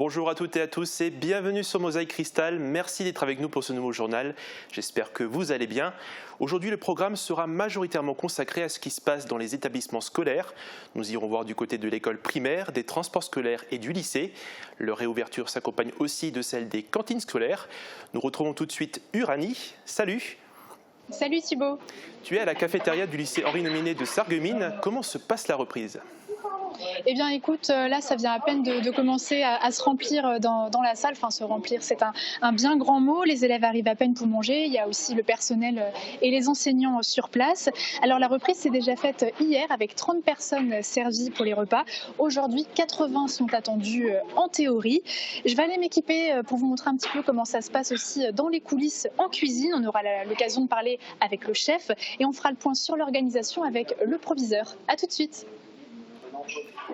Bonjour à toutes et à tous et bienvenue sur Mosaïque Cristal. Merci d'être avec nous pour ce nouveau journal. J'espère que vous allez bien. Aujourd'hui, le programme sera majoritairement consacré à ce qui se passe dans les établissements scolaires. Nous irons voir du côté de l'école primaire, des transports scolaires et du lycée. Leur réouverture s'accompagne aussi de celle des cantines scolaires. Nous retrouvons tout de suite Uranie. Salut. Salut Thibaut. Tu es à la cafétéria du lycée Henri Nominé de Sarreguemines. Comment se passe la reprise ? Eh bien écoute, là ça vient à peine de commencer à se remplir dans la salle, enfin se remplir c'est un bien grand mot, les élèves arrivent à peine pour manger, il y a aussi le personnel et les enseignants sur place. Alors la reprise s'est déjà faite hier avec 30 personnes servies pour les repas, aujourd'hui 80 sont attendus en théorie. Je vais aller m'équiper pour vous montrer un petit peu comment ça se passe aussi dans les coulisses en cuisine, on aura l'occasion de parler avec le chef et on fera le point sur l'organisation avec le proviseur. A tout de suite.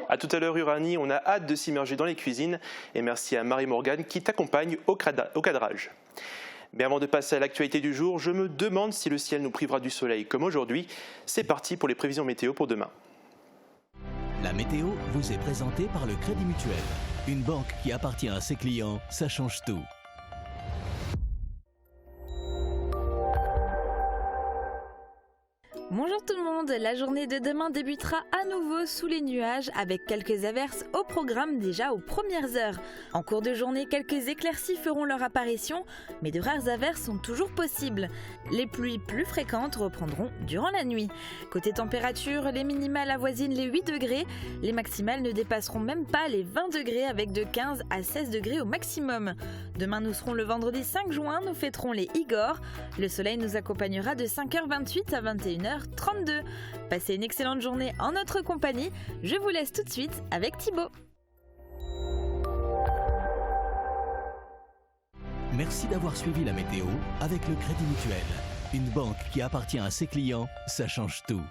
A tout à l'heure Uranie, on a hâte de s'immerger dans les cuisines et merci à Marie-Morgane qui t'accompagne au cadrage. Mais avant de passer à l'actualité du jour, je me demande si le ciel nous privera du soleil comme aujourd'hui. C'est parti pour les prévisions météo pour demain. La météo vous est présentée par le Crédit Mutuel. Une banque qui appartient à ses clients, ça change tout. Bonjour tout le monde, la journée de demain débutera à nouveau sous les nuages avec quelques averses au programme déjà aux premières heures. En cours de journée, quelques éclaircies feront leur apparition, mais de rares averses sont toujours possibles. Les pluies plus fréquentes reprendront durant la nuit. Côté température, les minimales avoisinent les 8 degrés, les maximales ne dépasseront même pas les 20 degrés avec de 15 à 16 degrés au maximum. Demain nous serons le vendredi 5 juin, nous fêterons les Igor. Le soleil nous accompagnera de 5h28 à 21h32. Passez une excellente journée en notre compagnie. Je vous laisse tout de suite avec Thibaut. Merci d'avoir suivi la météo avec le Crédit Mutuel. Une banque qui appartient à ses clients, ça change tout.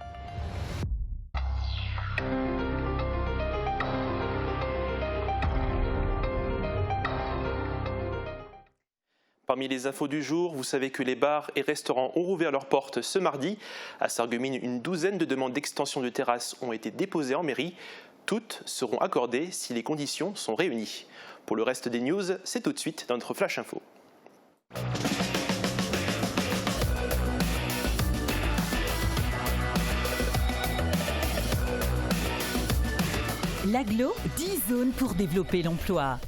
Parmi les infos du jour, vous savez que les bars et restaurants ont rouvert leurs portes ce mardi. À Sarreguemines, une douzaine de demandes d'extension de terrasses ont été déposées en mairie. Toutes seront accordées si les conditions sont réunies. Pour le reste des news, c'est tout de suite dans notre Flash Info. L'Agglo, 10 zones pour développer l'emploi.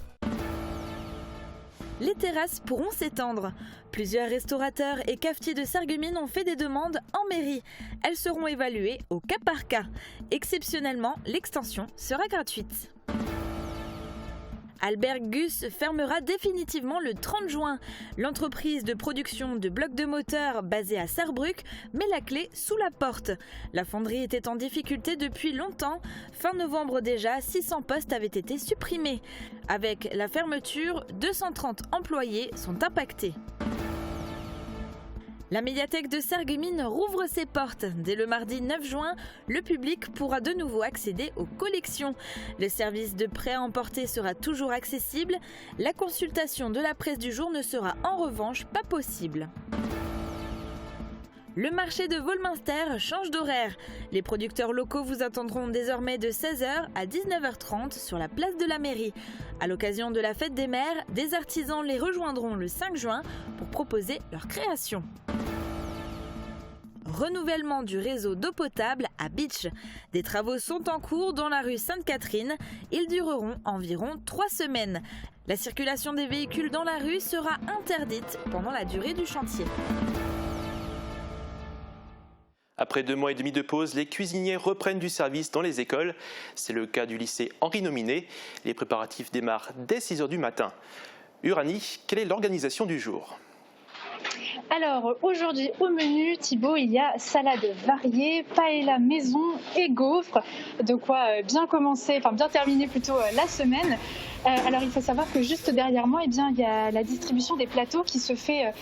Les terrasses pourront s'étendre. Plusieurs restaurateurs et cafetiers de Sarreguemines ont fait des demandes en mairie. Elles seront évaluées au cas par cas. Exceptionnellement, l'extension sera gratuite. Albert Gus fermera définitivement le 30 juin. L'entreprise de production de blocs de moteurs basée à Sarrebruck met la clé sous la porte. La fonderie était en difficulté depuis longtemps. Fin novembre déjà, 600 postes avaient été supprimés. Avec la fermeture, 230 employés sont impactés. La médiathèque de Sarreguemines rouvre ses portes. Dès le mardi 9 juin, le public pourra de nouveau accéder aux collections. Le service de prêt à emporter sera toujours accessible. La consultation de la presse du jour ne sera en revanche pas possible. Le marché de Volminster change d'horaire. Les producteurs locaux vous attendront désormais de 16h à 19h30 sur la place de la mairie. À l'occasion de la fête des mères, des artisans les rejoindront le 5 juin pour proposer leur création. Renouvellement du réseau d'eau potable à Bitche. Des travaux sont en cours dans la rue Sainte-Catherine. Ils dureront environ 3 semaines. La circulation des véhicules dans la rue sera interdite pendant la durée du chantier. Après 2 mois et demi de pause, les cuisiniers reprennent du service dans les écoles. C'est le cas du lycée Henri Nominé. Les préparatifs démarrent dès 6h du matin. Uranie, quelle est l'organisation du jour ? Alors aujourd'hui au menu, Thibaut, il y a salade variée, paella maison et gaufres. De quoi bien commencer, enfin bien terminer plutôt la semaine. Alors il faut savoir que juste derrière moi, il y a la distribution des plateaux qui se fait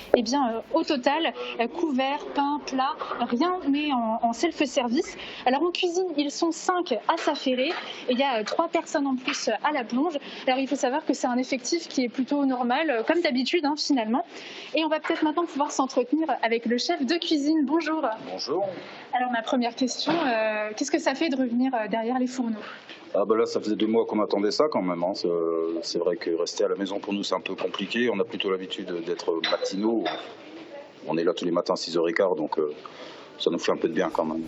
au total, couverts, pain, plat, rien mais en self-service. Alors en cuisine, ils sont 5 à s'affairer et il y a 3 personnes en plus à la plonge. Alors il faut savoir que c'est un effectif qui est plutôt normal, comme d'habitude finalement. Et on va peut-être maintenant pouvoir s'entretenir avec le chef de cuisine. Bonjour. Bonjour. Alors ma première question, qu'est-ce que ça fait de revenir derrière les fourneaux ? Ah bah là, ça faisait 2 mois qu'on attendait ça quand même. Hein. C'est vrai que rester à la maison pour nous, c'est un peu compliqué. On a plutôt l'habitude d'être matinaux. On est là tous les matins à 6h15, donc ça nous fait un peu de bien quand même.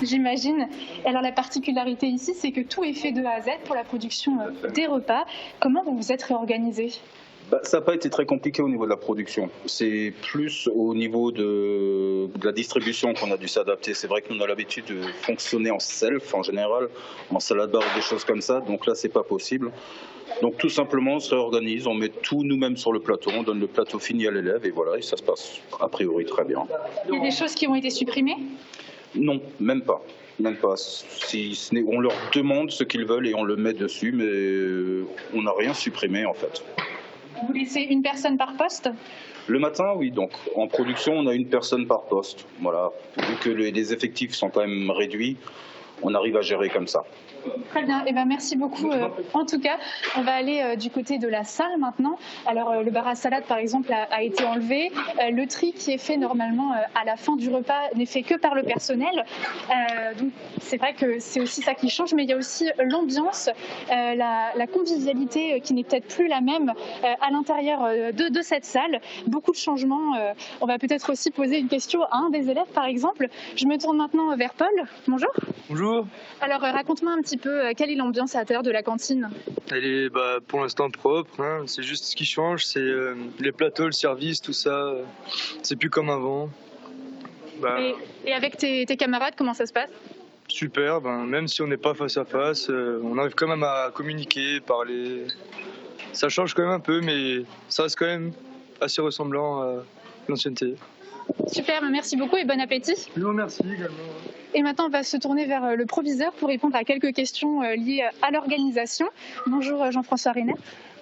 J'imagine. Alors la particularité ici, c'est que tout est fait de A à Z pour la production des repas. Comment vous vous êtes réorganisé ? Ça n'a pas été très compliqué au niveau de la production. C'est plus au niveau de la distribution qu'on a dû s'adapter. C'est vrai que nous, on a l'habitude de fonctionner en self en général, en salade bar ou des choses comme ça. Donc là, c'est pas possible. Donc tout simplement, on se réorganise, on met tout nous-mêmes sur le plateau, on donne le plateau fini à l'élève et voilà, et ça se passe a priori très bien. Il y a des choses qui ont été supprimées ? Non, même pas. Même pas. On leur demande ce qu'ils veulent et on le met dessus, mais on n'a rien supprimé en fait. Vous laissez une personne par poste ? Le matin, oui. Donc, en production, on a une personne par poste. Voilà. Vu que les effectifs sont quand même réduits, on arrive à gérer comme ça. Très bien, eh ben, merci beaucoup. En tout cas, on va aller du côté de la salle maintenant. Alors le bar à salade par exemple a été enlevé. Le tri qui est fait normalement à la fin du repas n'est fait que par le personnel. Donc c'est vrai que c'est aussi ça qui change, mais il y a aussi l'ambiance, la convivialité qui n'est peut-être plus la même à l'intérieur de cette salle. Beaucoup de changements. On va peut-être aussi poser une question à un des élèves par exemple. Je me tourne maintenant vers Paul. Bonjour. Bonjour. Alors raconte-moi un petit peu quelle est l'ambiance à l'intérieur de la cantine. Elle est pour l'instant propre, hein. C'est juste ce qui change, c'est les plateaux, le service, tout ça. C'est plus comme avant. Et avec tes camarades, comment ça se passe ? Super, même si on n'est pas face à face, on arrive quand même à communiquer, parler. Ça change quand même un peu, mais ça reste quand même assez ressemblant à l'ancienneté. Super, merci beaucoup et bon appétit. Non, merci également. Et maintenant, on va se tourner vers le proviseur pour répondre à quelques questions liées à l'organisation. Bonjour Jean-François Reynert.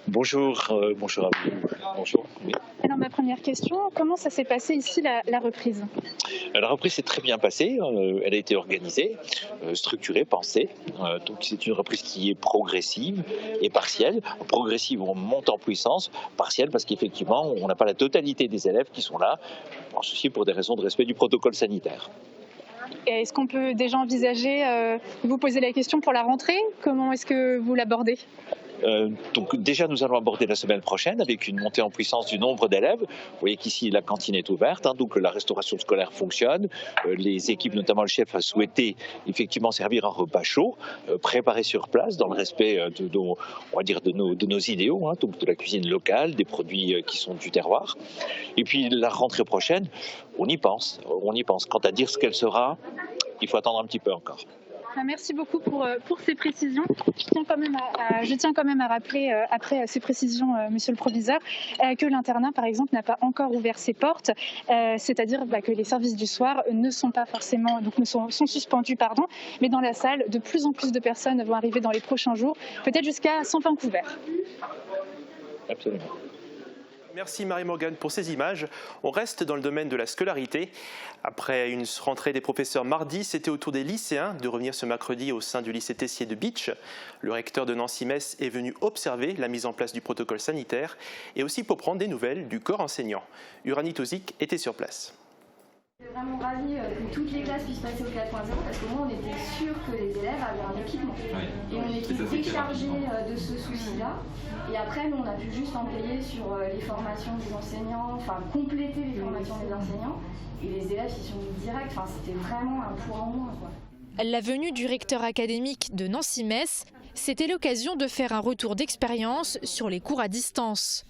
Bonjour, bonjour à vous. Bonjour. Oui. Alors ma première question, comment ça s'est passé ici la reprise ? La reprise s'est très bien passée, elle a été organisée, structurée, pensée. Donc c'est une reprise qui est progressive et partielle. Progressive, on monte en puissance, partielle parce qu'effectivement, on n'a pas la totalité des élèves qui sont là, en ceci pour des raisons de respect du protocole sanitaire. Et est-ce qu'on peut déjà envisager de vous poser la question pour la rentrée ? Comment est-ce que vous l'abordez ? Donc déjà nous allons aborder la semaine prochaine avec une montée en puissance du nombre d'élèves. Vous voyez qu'ici la cantine est ouverte, hein, donc la restauration scolaire fonctionne. Les équipes, notamment le chef, a souhaité effectivement servir un repas chaud, préparé sur place dans le respect de nos, on va dire de nos idéaux, hein, donc de la cuisine locale, des produits qui sont du terroir. Et puis la rentrée prochaine, on y pense. Quant à dire ce qu'elle sera, il faut attendre un petit peu encore. Merci beaucoup pour ces précisions. Je tiens quand même à rappeler, après ces précisions, monsieur le proviseur, que l'internat, par exemple, n'a pas encore ouvert ses portes, c'est-à-dire que les services du soir ne sont pas forcément, donc sont suspendus, mais dans la salle, de plus en plus de personnes vont arriver dans les prochains jours, peut-être jusqu'à 100 bancs couverts. Absolument. Merci Marie-Morgane pour ces images. On reste dans le domaine de la scolarité. Après une rentrée des professeurs mardi, c'était au tour des lycéens de revenir ce mercredi au sein du lycée Tessier de Bitche. Le recteur de Nancy-Metz est venu observer la mise en place du protocole sanitaire et aussi pour prendre des nouvelles du corps enseignant. Uranie Tozic était sur place. Je suis vraiment ravie que toutes les classes puissent passer au 4.0 parce qu'au moins on était sûr que les élèves avaient un équipement. Et on était déchargés de ce souci-là. Et après, nous, on a pu juste embrayer sur les formations des enseignants, compléter les formations des enseignants. Et les élèves s'y sont mis direct. C'était vraiment un point en moins, quoi. La venue du recteur académique de Nancy-Metz, c'était l'occasion de faire un retour d'expérience sur les cours à distance.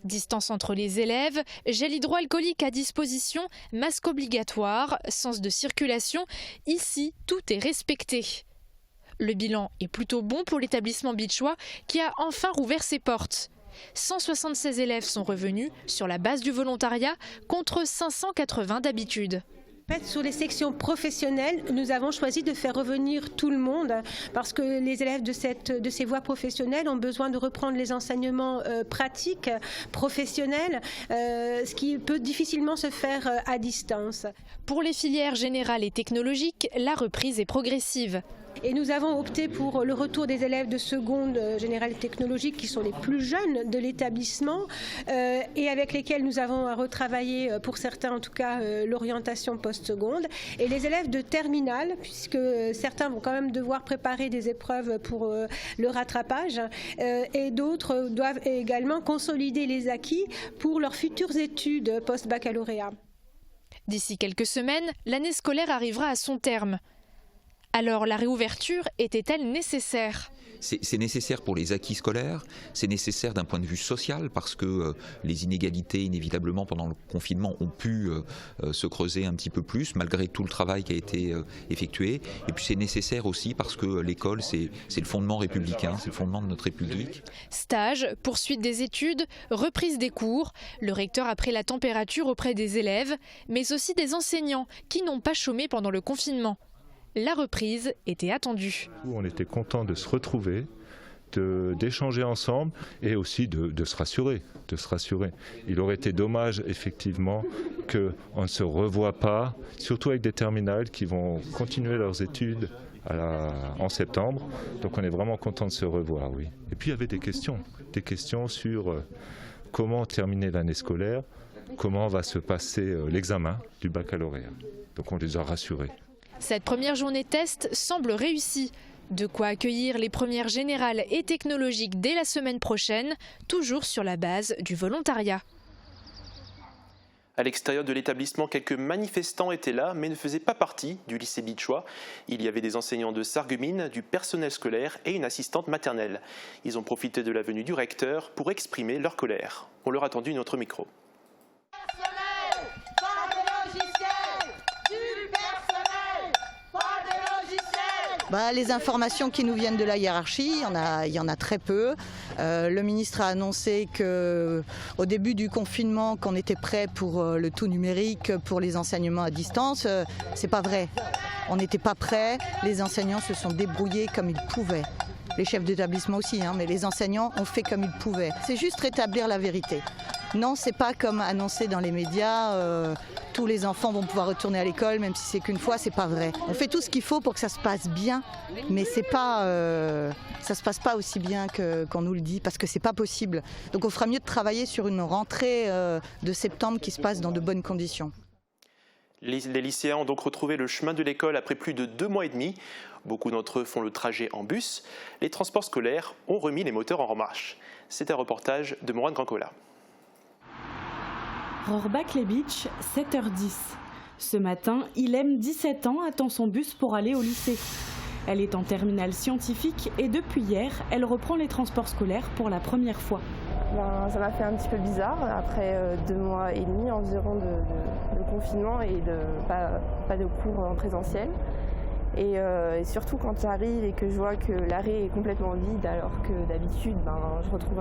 Distance entre les élèves, gel hydroalcoolique à disposition, masque obligatoire, sens de circulation. Ici, tout est respecté. Le bilan est plutôt bon pour l'établissement bitchois qui a enfin rouvert ses portes. 176 élèves sont revenus sur la base du volontariat contre 580 d'habitude. Sur les sections professionnelles, nous avons choisi de faire revenir tout le monde parce que les élèves de ces voies professionnelles ont besoin de reprendre les enseignements pratiques, professionnels, ce qui peut difficilement se faire à distance. Pour les filières générales et technologiques, la reprise est progressive. Et nous avons opté pour le retour des élèves de seconde générale technologique qui sont les plus jeunes de l'établissement et avec lesquels nous avons retravaillé, pour certains en tout cas, l'orientation post-seconde. Et les élèves de terminale, puisque certains vont quand même devoir préparer des épreuves pour le rattrapage et d'autres doivent également consolider les acquis pour leurs futures études post-baccalauréat. D'ici quelques semaines, l'année scolaire arrivera à son terme. Alors la réouverture était-elle nécessaire ? C'est nécessaire pour les acquis scolaires, c'est nécessaire d'un point de vue social parce que les inégalités inévitablement pendant le confinement ont pu se creuser un petit peu plus malgré tout le travail qui a été effectué. Et puis c'est nécessaire aussi parce que l'école c'est le fondement républicain, c'est le fondement de notre République. Stage, poursuite des études, reprise des cours, le recteur a pris la température auprès des élèves, mais aussi des enseignants qui n'ont pas chômé pendant le confinement. La reprise était attendue. On était content de se retrouver, d'échanger ensemble et aussi de se rassurer. Il aurait été dommage effectivement qu'on ne se revoie pas, surtout avec des terminales qui vont continuer leurs études en septembre. Donc on est vraiment content de se revoir, oui. Et puis il y avait des questions sur comment terminer l'année scolaire, comment va se passer l'examen du baccalauréat. Donc on les a rassurés. Cette première journée test semble réussie. De quoi accueillir les premières générales et technologiques dès la semaine prochaine, toujours sur la base du volontariat. À l'extérieur de l'établissement, quelques manifestants étaient là, mais ne faisaient pas partie du lycée Bitchois. Il y avait des enseignants de Sarreguemines, du personnel scolaire et une assistante maternelle. Ils ont profité de la venue du recteur pour exprimer leur colère. On leur a tendu notre micro. Les informations qui nous viennent de la hiérarchie, il y en a très peu. Le ministre a annoncé qu'au début du confinement, qu'on était prêt pour le tout numérique, pour les enseignements à distance. C'est pas vrai. On n'était pas prêts. Les enseignants se sont débrouillés comme ils pouvaient. Les chefs d'établissement aussi, mais les enseignants ont fait comme ils pouvaient. C'est juste rétablir la vérité. Non, c'est pas comme annoncé dans les médias, tous les enfants vont pouvoir retourner à l'école, même si c'est qu'une fois, c'est pas vrai. On fait tout ce qu'il faut pour que ça se passe bien, mais c'est pas, ça se passe pas aussi bien qu'on nous le dit, parce que c'est pas possible. Donc on fera mieux de travailler sur une rentrée de septembre qui se passe dans de bonnes conditions. Les lycéens ont donc retrouvé le chemin de l'école après plus de 2 mois et demi. Beaucoup d'entre eux font le trajet en bus. Les transports scolaires ont remis les moteurs en marche. C'est un reportage de Morane Grancola. Rohrbach-les-Bitches, 7h10. Ce matin, Ilem, 17 ans, attend son bus pour aller au lycée. Elle est en terminale scientifique et depuis hier, elle reprend les transports scolaires pour la première fois. Ça m'a fait un petit peu bizarre après 2 mois et demi environ de confinement et pas de cours en présentiel. Et surtout quand j'arrive et que je vois que l'arrêt est complètement vide alors que d'habitude je retrouve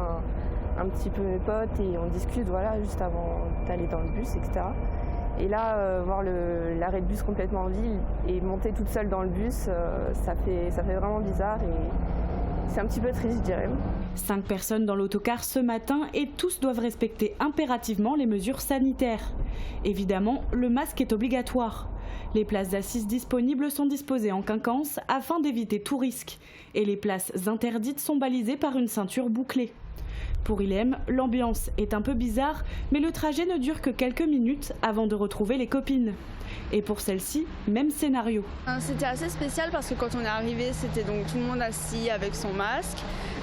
un petit peu mes potes et on discute juste avant d'aller dans le bus, etc. Et là, voir l'arrêt de bus complètement vide et monter toute seule dans le bus, ça fait vraiment bizarre et c'est un petit peu triste, je dirais. 5 personnes dans l'autocar ce matin et tous doivent respecter impérativement les mesures sanitaires. Évidemment, le masque est obligatoire. Les places d'assises disponibles sont disposées en quinconce afin d'éviter tout risque. Et les places interdites sont balisées par une ceinture bouclée. Pour Ilem, l'ambiance est un peu bizarre, mais le trajet ne dure que quelques minutes avant de retrouver les copines. Et pour celle-ci, même scénario. C'était assez spécial parce que quand on est arrivé, c'était donc tout le monde assis avec son masque.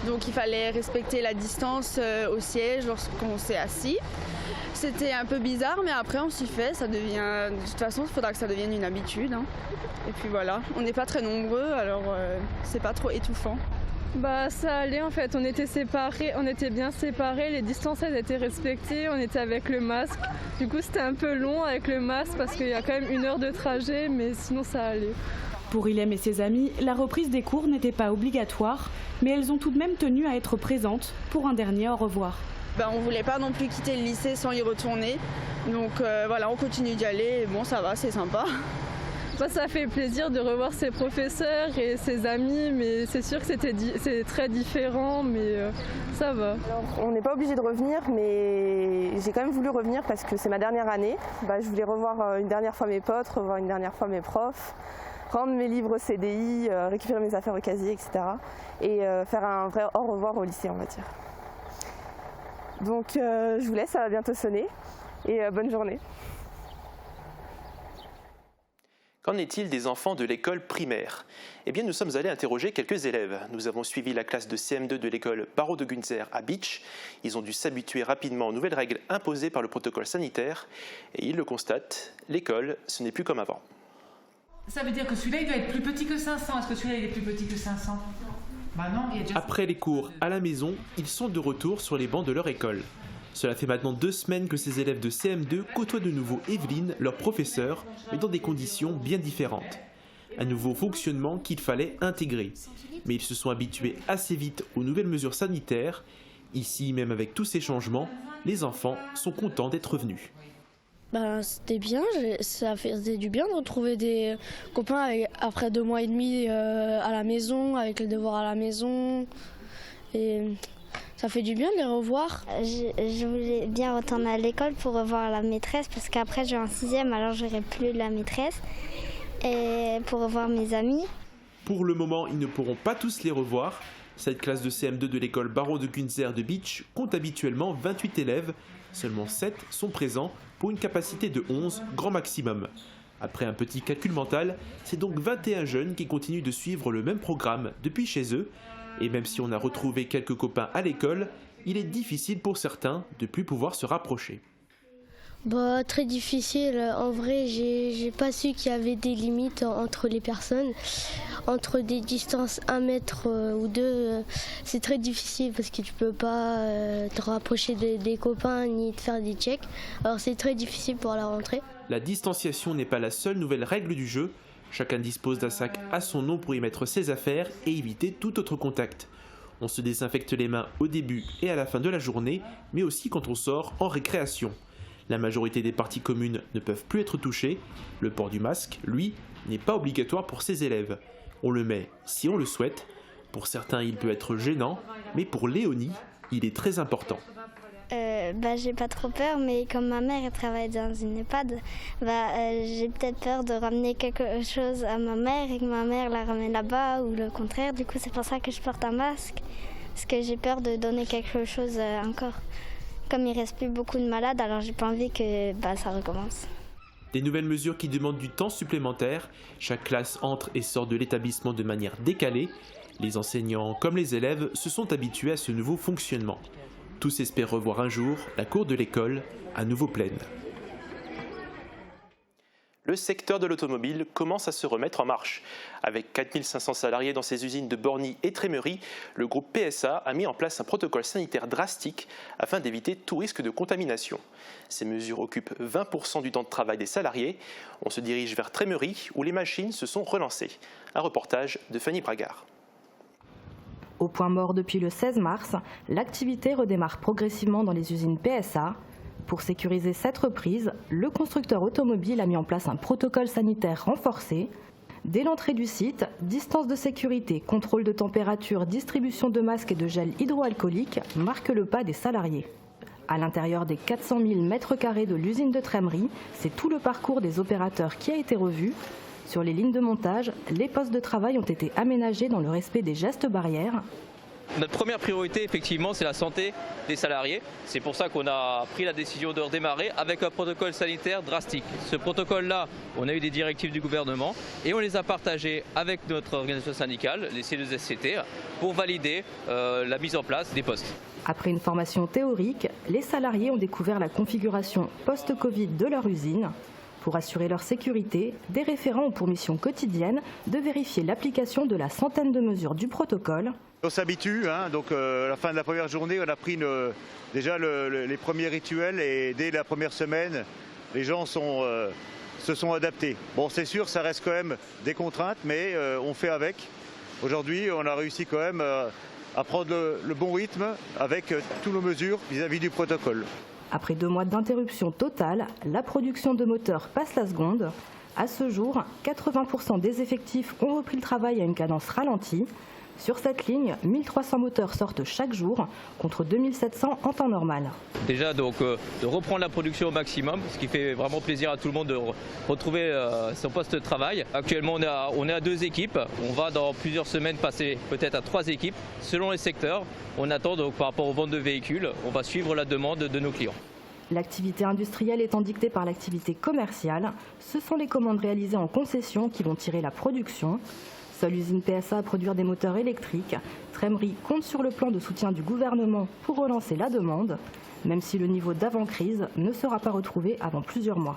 Donc il fallait respecter la distance au siège lorsqu'on s'est assis. C'était un peu bizarre, mais après on s'y fait. De toute façon, il faudra que ça devienne une habitude. Et puis voilà, on n'est pas très nombreux, alors c'est pas trop étouffant. Ça allait en fait, on était séparés, on était bien séparés, les distances elles étaient respectées, on était avec le masque. Du coup c'était un peu long avec le masque parce qu'il y a quand même 1 heure de trajet, mais sinon ça allait. Pour Ilem et ses amis, la reprise des cours n'était pas obligatoire, mais elles ont tout de même tenu à être présentes pour un dernier au revoir. On ne voulait pas non plus quitter le lycée sans y retourner, donc on continue d'y aller et bon ça va, c'est sympa. Ça fait plaisir de revoir ses professeurs et ses amis, mais c'est sûr que c'est très différent, mais ça va. Alors, on n'est pas obligé de revenir, mais j'ai quand même voulu revenir parce que c'est ma dernière année. Je voulais revoir une dernière fois mes potes, revoir une dernière fois mes profs, rendre mes livres au CDI, récupérer mes affaires au casier, etc. Et faire un vrai au revoir au lycée, on va dire. Donc je vous laisse, ça va bientôt sonner, et bonne journée. Qu'en est-il des enfants de l'école primaire? Eh bien, nous sommes allés interroger quelques élèves. Nous avons suivi la classe de CM2 de l'école Barreau de Gunzer à Bitche. Ils ont dû s'habituer rapidement aux nouvelles règles imposées par le protocole sanitaire. Et ils le constatent, l'école, ce n'est plus comme avant. Ça veut dire que celui-là, il doit être plus petit que 500. Est-ce que celui-là, il est plus petit que 500? Bah non, il y a déjà... Après les cours à la maison, ils sont de retour sur les bancs de leur école. Cela fait maintenant 2 semaines que ces élèves de CM2 côtoient de nouveau Evelyne, leur professeur, mais dans des conditions bien différentes. Un nouveau fonctionnement qu'il fallait intégrer. Mais ils se sont habitués assez vite aux nouvelles mesures sanitaires. Ici, même avec tous ces changements, les enfants sont contents d'être revenus. C'était bien, ça faisait du bien de retrouver des copains après 2 mois et demi à la maison, avec les devoirs à la maison. Et ça fait du bien de les revoir. Je voulais bien retourner à l'école pour revoir la maîtresse parce qu'après je vais en 6e, alors je n'aurai plus la maîtresse. Et pour revoir mes amis. Pour le moment, ils ne pourront pas tous les revoir. Cette classe de CM2 de l'école Barreau de Gunzer de Bitche compte habituellement 28 élèves. Seulement 7 sont présents pour une capacité de 11 grand maximum. Après un petit calcul mental, c'est donc 21 jeunes qui continuent de suivre le même programme depuis chez eux. Et même si on a retrouvé quelques copains à l'école, il est difficile pour certains de ne plus pouvoir se rapprocher. Très difficile. En vrai, j'ai pas su qu'il y avait des limites entre les personnes. Entre des distances 1 mètre ou 2, c'est très difficile parce que tu peux pas te rapprocher des copains ni te faire des checks. Alors c'est très difficile pour la rentrée. La distanciation n'est pas la seule nouvelle règle du jeu. Chacun dispose d'un sac à son nom pour y mettre ses affaires et éviter tout autre contact. On se désinfecte les mains au début et à la fin de la journée, mais aussi quand on sort en récréation. La majorité des parties communes ne peuvent plus être touchées. Le port du masque, lui, n'est pas obligatoire pour ses élèves. On le met si on le souhaite. Pour certains, il peut être gênant, mais pour Léonie, il est très important. J'ai pas trop peur, mais comme ma mère elle travaille dans une EHPAD, j'ai peut-être peur de ramener quelque chose à ma mère et que ma mère la ramène là-bas ou le contraire. Du coup, c'est pour ça que je porte un masque, parce que j'ai peur de donner quelque chose encore. Comme il reste plus beaucoup de malades, alors j'ai pas envie que ça recommence. Des nouvelles mesures qui demandent du temps supplémentaire. Chaque classe entre et sort de l'établissement de manière décalée. Les enseignants comme les élèves se sont habitués à ce nouveau fonctionnement. Tous espèrent revoir un jour la cour de l'école à nouveau pleine. Le secteur de l'automobile commence à se remettre en marche. Avec 4500 salariés dans ses usines de Borny et Trémery, le groupe PSA a mis en place un protocole sanitaire drastique afin d'éviter tout risque de contamination. Ces mesures occupent 20% du temps de travail des salariés. On se dirige vers Trémery où les machines se sont relancées. Un reportage de Fanny Bragard. Au point mort depuis le 16 mars, l'activité redémarre progressivement dans les usines PSA. Pour sécuriser cette reprise, le constructeur automobile a mis en place un protocole sanitaire renforcé. Dès l'entrée du site, distance de sécurité, contrôle de température, distribution de masques et de gel hydroalcoolique marquent le pas des salariés. À l'intérieur des 400 000 m² de l'usine de Trémery, c'est tout le parcours des opérateurs qui a été revu. Sur les lignes de montage, les postes de travail ont été aménagés dans le respect des gestes barrières. Notre première priorité, effectivement, c'est la santé des salariés. C'est pour ça qu'on a pris la décision de redémarrer avec un protocole sanitaire drastique. Ce protocole-là, on a eu des directives du gouvernement et on les a partagées avec notre organisation syndicale, les C2SCT, pour valider la mise en place des postes. Après une formation théorique, les salariés ont découvert la configuration post-Covid de leur usine. Pour assurer leur sécurité, des référents ont pour mission quotidienne de vérifier l'application de la centaine de mesures du protocole. On s'habitue, donc à la fin de la première journée, on a pris déjà les premiers rituels et dès la première semaine, les gens se sont adaptés. Bon, c'est sûr, ça reste quand même des contraintes, mais on fait avec. Aujourd'hui, on a réussi quand même à prendre le bon rythme avec toutes nos mesures vis-à-vis du protocole. Après 2 mois d'interruption totale, la production de moteurs passe la seconde. À ce jour, 80% des effectifs ont repris le travail à une cadence ralentie. Sur cette ligne, 1300 moteurs sortent chaque jour, contre 2700 en temps normal. Déjà donc de reprendre la production au maximum, ce qui fait vraiment plaisir à tout le monde de retrouver son poste de travail. Actuellement on est à 2 équipes, on va dans plusieurs semaines passer peut-être à 3 équipes selon les secteurs. On attend donc par rapport aux ventes de véhicules, on va suivre la demande de nos clients. L'activité industrielle étant dictée par l'activité commerciale, ce sont les commandes réalisées en concession qui vont tirer la production. Seule usine PSA à produire des moteurs électriques, Trémery compte sur le plan de soutien du gouvernement pour relancer la demande, même si le niveau d'avant-crise ne sera pas retrouvé avant plusieurs mois.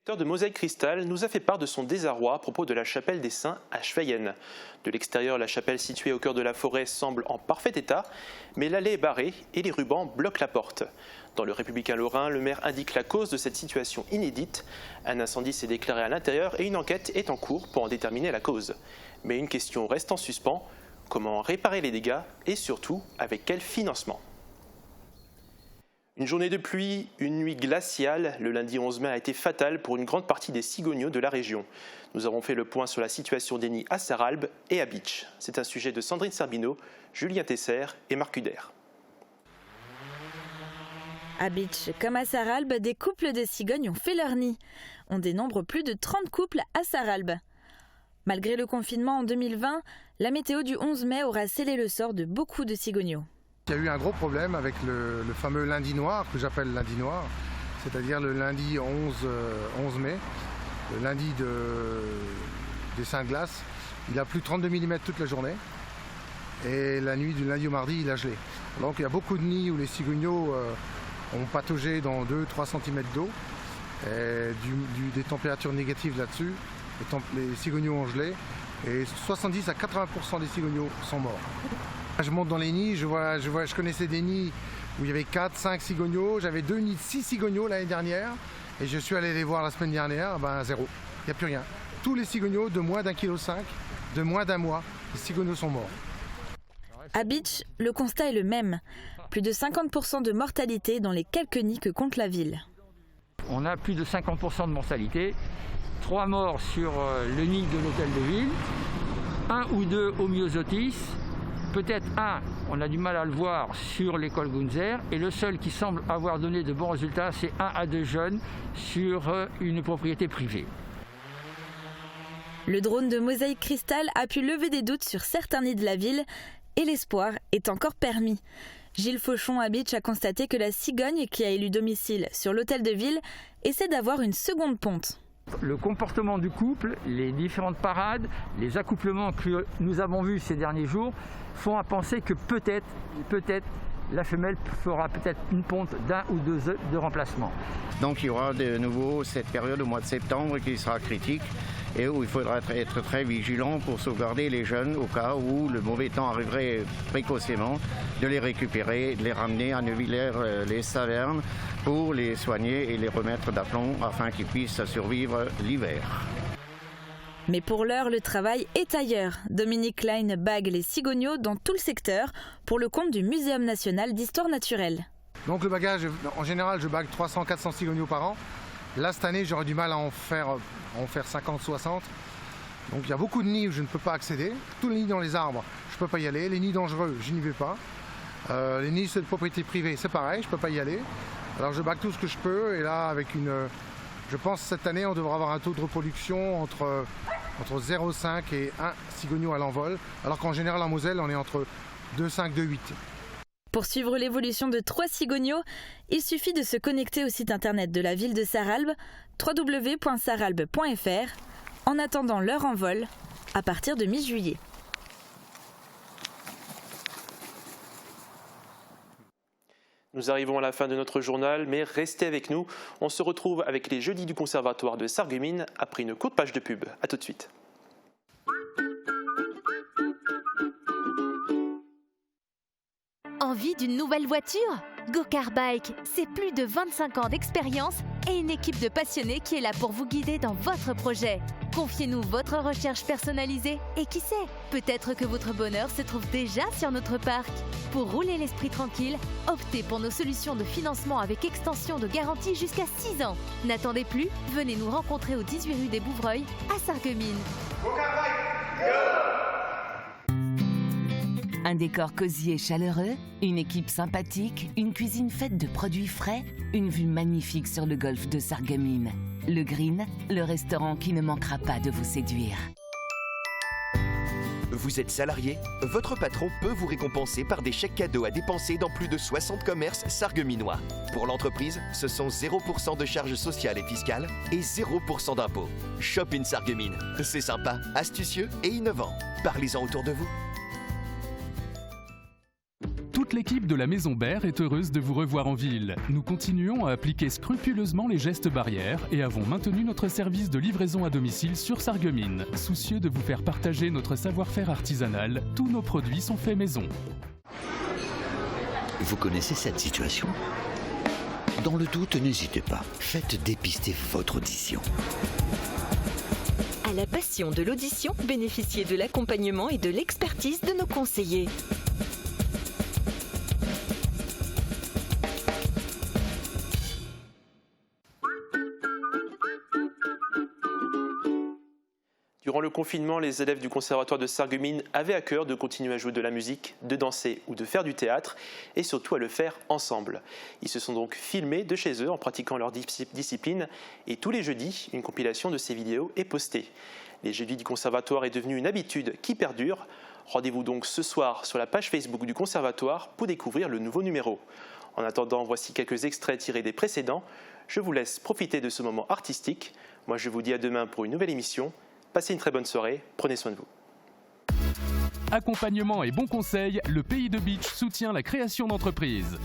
Le directeur de Mosaïque Cristal nous a fait part de son désarroi à propos de la chapelle des Saints à Schweyen. De l'extérieur, la chapelle située au cœur de la forêt semble en parfait état, mais l'allée est barrée et les rubans bloquent la porte. Dans le Républicain lorrain, le maire indique la cause de cette situation inédite. Un incendie s'est déclaré à l'intérieur et une enquête est en cours pour en déterminer la cause. Mais une question reste en suspens, comment réparer les dégâts et surtout avec quel financement ? Une journée de pluie, une nuit glaciale, le lundi 11 mai a été fatale pour une grande partie des cigognos de la région. Nous avons fait le point sur la situation des nids à Sarralbe et à Bitche. C'est un sujet de Sandrine Serbino, Julien Tesser et Marc Huder. À Bitche comme à Sarralbe, des couples de cigognes ont fait leur nid. On dénombre plus de 30 couples à Sarralbe. Malgré le confinement en 2020, la météo du 11 mai aura scellé le sort de beaucoup de cigognos. Il y a eu un gros problème avec le fameux lundi noir, que j'appelle lundi noir, c'est-à-dire le lundi 11 mai, le lundi des Saintes-Glaces. Il a plu 32 mm toute la journée et la nuit du lundi au mardi, il a gelé. Donc il y a beaucoup de nids où les cigognos ont pataugé dans 2-3 cm d'eau, des températures négatives là-dessus. Les cigognos ont gelé et 70 à 80% des cigognos sont morts. Je monte dans les nids, je connaissais des nids où il y avait 4-5 cigognos, j'avais 2 nids de 6 cigognos l'année dernière et je suis allé les voir la semaine dernière, zéro, il n'y a plus rien. Tous les cigognos de moins d'1,5 kg, de moins d'un mois, les cigognos sont morts. À Bitche, le constat est le même. Plus de 50% de mortalité dans les quelques nids que compte la ville. On a plus de 50% de mortalité, 3 morts sur le nid de l'hôtel de ville, 1 ou 2 au myosotis, peut-être 1, on a du mal à le voir, sur l'école Gunzer, et le seul qui semble avoir donné de bons résultats, c'est 1 à 2 jeunes sur une propriété privée. Le drone de Mosaïque Cristal a pu lever des doutes sur certains nids de la ville et l'espoir est encore permis. Gilles Fauchon à Bitche a constaté que la cigogne qui a élu domicile sur l'hôtel de ville essaie d'avoir une seconde ponte. Le comportement du couple, les différentes parades, les accouplements que nous avons vus ces derniers jours font à penser que peut-être la femelle fera peut-être une ponte d'1 ou 2 œufs de remplacement. Donc il y aura de nouveau cette période au mois de septembre qui sera critique et où il faudra être très vigilant pour sauvegarder les jeunes au cas où le mauvais temps arriverait précocement, de les récupérer, de les ramener à Neuvillers-les-Savernes pour les soigner et les remettre d'aplomb afin qu'ils puissent survivre l'hiver. Mais pour l'heure, le travail est ailleurs. Dominique Klein bague les cigognos dans tout le secteur pour le compte du Muséum national d'histoire naturelle. Donc le bagage, en général, je bague 300-400 cigognos par an. Là, cette année, j'aurais du mal à en faire 50-60. Donc il y a beaucoup de nids où je ne peux pas accéder. Tous les nids dans les arbres, je ne peux pas y aller. Les nids dangereux, je n'y vais pas. Les nids de propriété privée, c'est pareil, je ne peux pas y aller. Alors je bague tout ce que je peux. Et là, je pense cette année, on devra avoir un taux de reproduction entre 0,5 et 1 cigogno à l'envol. Alors qu'en général, en Moselle, on est entre 2,5 et 2,8. Pour suivre l'évolution de 3 cigognos, il suffit de se connecter au site internet de la ville de Sarralbe, www.sarralbe.fr, en attendant leur envol à partir de mi-juillet. Nous arrivons à la fin de notre journal, mais restez avec nous. On se retrouve avec les jeudis du Conservatoire de Sarreguemines après une courte page de pub. A tout de suite. Envie d'une nouvelle voiture ? Go-Car Bike, c'est plus de 25 ans d'expérience et une équipe de passionnés qui est là pour vous guider dans votre projet. Confiez-nous votre recherche personnalisée et qui sait, peut-être que votre bonheur se trouve déjà sur notre parc. Pour rouler l'esprit tranquille, optez pour nos solutions de financement avec extension de garantie jusqu'à 6 ans. N'attendez plus, venez nous rencontrer au 18 rue des Bouvreuils à Sarreguemines. Un décor cosy et chaleureux, une équipe sympathique, une cuisine faite de produits frais, une vue magnifique sur le golfe de Sarreguemines. Le Green, le restaurant qui ne manquera pas de vous séduire. Vous êtes salarié? Votre patron peut vous récompenser par des chèques cadeaux à dépenser dans plus de 60 commerces sarregueminois. Pour l'entreprise, ce sont 0% de charges sociales et fiscales et 0% d'impôts. Shop in Sarreguemines, c'est sympa, astucieux et innovant. Parlez-en autour de vous. Toute l'équipe de la Maison Berre est heureuse de vous revoir en ville. Nous continuons à appliquer scrupuleusement les gestes barrières et avons maintenu notre service de livraison à domicile sur Sarreguemines. Soucieux de vous faire partager notre savoir-faire artisanal, tous nos produits sont faits maison. Vous connaissez cette situation? Dans le doute, n'hésitez pas. Faites dépister votre audition. À la passion de l'audition, bénéficiez de l'accompagnement et de l'expertise de nos conseillers. Durant le confinement, les élèves du conservatoire de Sarreguemines avaient à cœur de continuer à jouer de la musique, de danser ou de faire du théâtre, et surtout à le faire ensemble. Ils se sont donc filmés de chez eux en pratiquant leur discipline, et tous les jeudis, une compilation de ces vidéos est postée. Les jeudis du conservatoire est devenue une habitude qui perdure. Rendez-vous donc ce soir sur la page Facebook du conservatoire pour découvrir le nouveau numéro. En attendant, voici quelques extraits tirés des précédents. Je vous laisse profiter de ce moment artistique. Moi, je vous dis à demain pour une nouvelle émission. Passez une très bonne soirée, prenez soin de vous. Accompagnement et bons conseils, le Pays de Beach soutient la création d'entreprises.